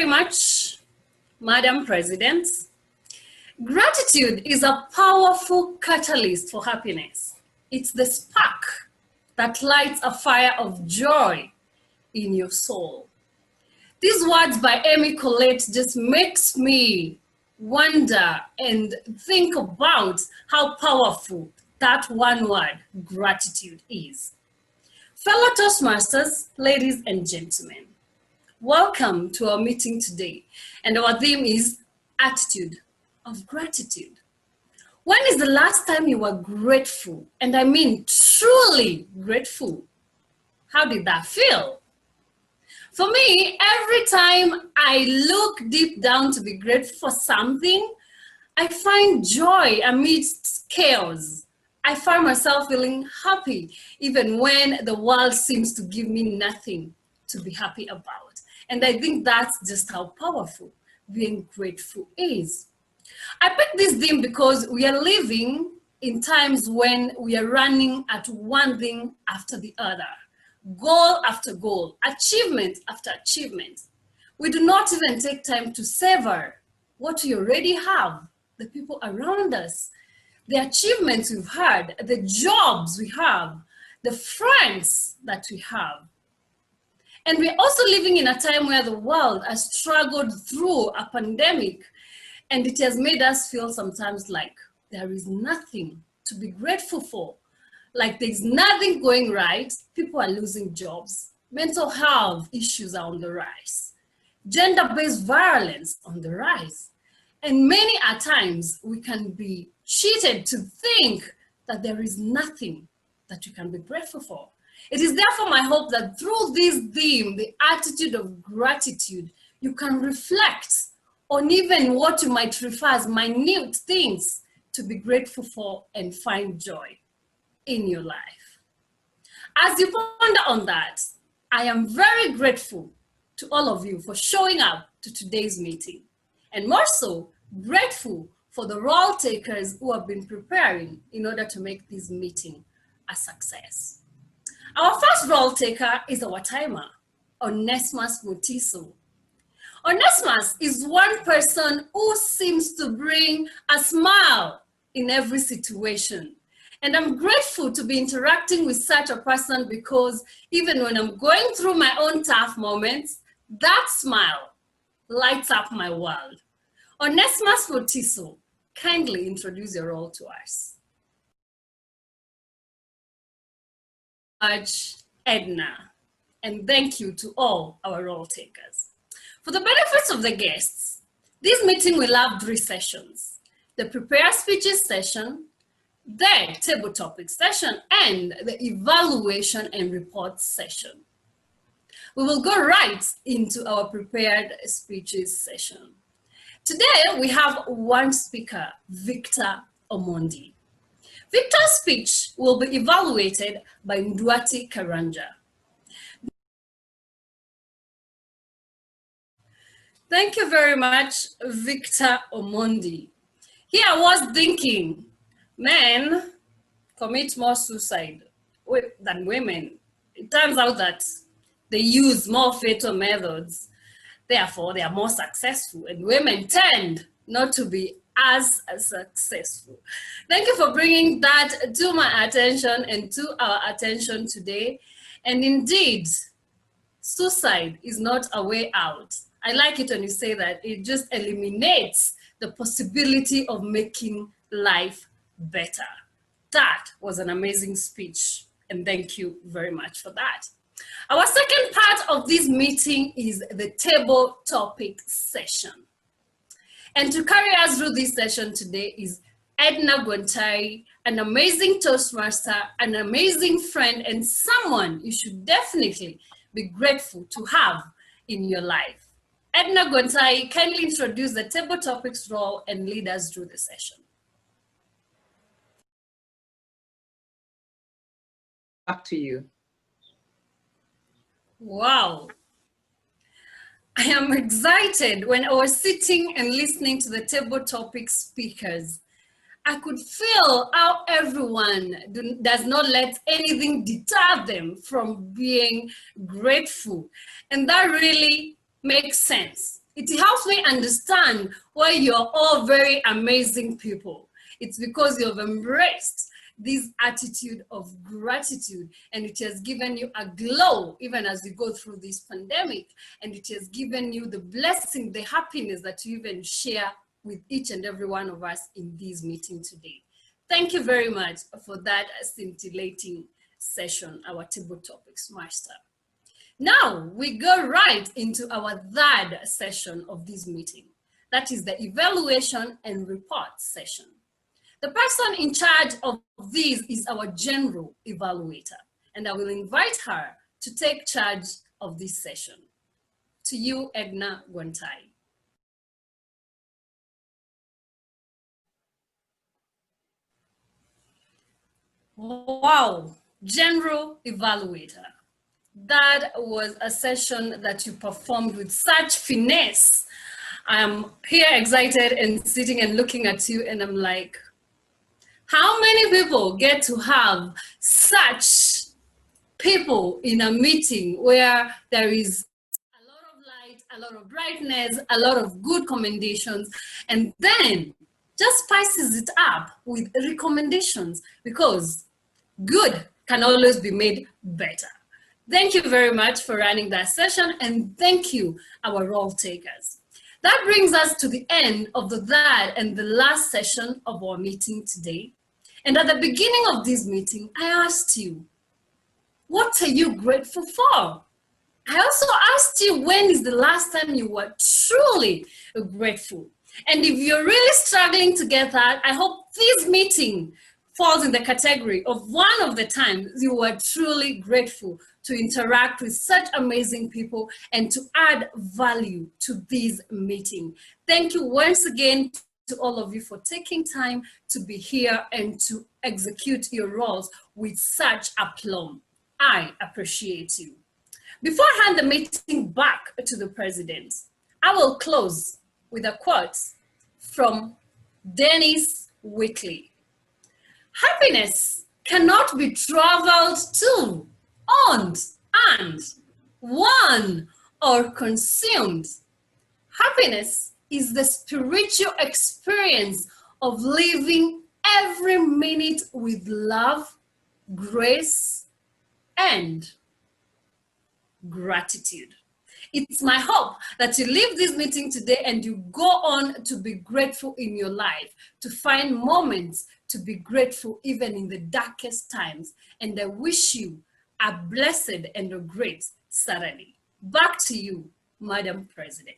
Very much, Madam President. Gratitude is a powerful catalyst for happiness. It's the spark that lights a fire of joy in your soul. These words by Amy Colette just makes me wonder and think about how powerful that one word, gratitude, is. Fellow Toastmasters, ladies and gentlemen, welcome to our meeting today. And our theme is attitude of gratitude. When is the last time you were grateful? And I mean truly grateful. How did that feel? For me, every time I look deep down to be grateful for something, I find joy amidst chaos. I find myself feeling happy even when the world seems to give me nothing to be happy about. And I think that's just how powerful being grateful is. I picked this theme because we are living in times when we are running at one thing after the other, goal after goal, achievement after achievement. We do not even take time to savor what we already have, the people around us, the achievements we've had, the jobs we have, the friends that we have. And we're also living in a time where the world has struggled through a pandemic, and it has made us feel sometimes like there is nothing to be grateful for. Like there's nothing going right, people are losing jobs, mental health issues are on the rise, gender-based violence on the rise. And many a times we can be cheated to think that there is nothing that you can be grateful for. It is therefore my hope that through this theme, the attitude of gratitude, you can reflect on even what you might refer as minute things to be grateful for and find joy in your life. As you ponder on that, I am very grateful to all of you for showing up to today's meeting, and more so, grateful for the role takers who have been preparing in order to make this meeting a success. Our first role taker is our timer, Onesmus Mutiso. Onesmus is one person who seems to bring a smile in every situation. And I'm grateful to be interacting with such a person because even when I'm going through my own tough moments, that smile lights up my world. Onesmus Mutiso, kindly introduce your role to us. Edna, and thank you to all our role takers. For the benefits of the guests, this meeting will have 3 sessions: the prepare speeches session, the table topic session, and the evaluation and report session. We will go right into our prepared speeches session. Today, we have one speaker, Victor Omondi. Victor's speech will be evaluated by Nduati Karanja. Thank you very much, Victor Omondi. Here I was thinking, men commit more suicide than women. It turns out that they use more fatal methods. Therefore, they are more successful, and women tend not to be as successful. Thank you for bringing that to my attention and to our attention today. And indeed, suicide is not a way out. I like it when you say that. It just eliminates the possibility of making life better. That was an amazing speech, and thank you very much for that. Our second part of this meeting is the table topic session. And to carry us through this session today is Edna Gwantari, an amazing Toastmaster, an amazing friend, and someone you should definitely be grateful to have in your life. Edna Gwantari, kindly introduce the table topics role and lead us through the session. Back to you. Wow. I am excited. When I was sitting and listening to the table topic speakers, I could feel how everyone does not let anything deter them from being grateful. And that really makes sense. It helps me understand why you're all very amazing people. It's because you've embraced this attitude of gratitude, and it has given you a glow even as you go through this pandemic, and it has given you the blessing, the happiness that you even share with each and every one of us in this meeting today. Thank you very much for that scintillating session, our table topics master. Now we go right into our third session of this meeting. That is the evaluation and report session. The person in charge of this is our general evaluator, and I will invite her to take charge of this session. To you, Edna Gwantai. Wow, general evaluator. That was a session that you performed with such finesse. I'm here excited and sitting and looking at you, and I'm like, how many people get to have such people in a meeting where there is a lot of light, a lot of brightness, a lot of good commendations, and then just spices it up with recommendations, because good can always be made better. Thank you very much for running that session, and thank you, our role takers. That brings us to the end of the third and the last session of our meeting today. And at the beginning of this meeting, I asked you, what are you grateful for? I also asked you, when is the last time you were truly grateful? And if you're really struggling to get that, I hope this meeting falls in the category of one of the times you were truly grateful to interact with such amazing people and to add value to this meeting. Thank you once again to all of you for taking time to be here and to execute your roles with such aplomb. I appreciate you. Before I hand the meeting back to the president, I will close with a quote from Dennis Wickley. Happiness cannot be traveled to, owned, and won or consumed. Happiness is the spiritual experience of living every minute with love, grace, and gratitude. It's my hope that you leave this meeting today and you go on to be grateful in your life, to find moments to be grateful even in the darkest times. And I wish you a blessed and a great Saturday. Back to you, Madam President.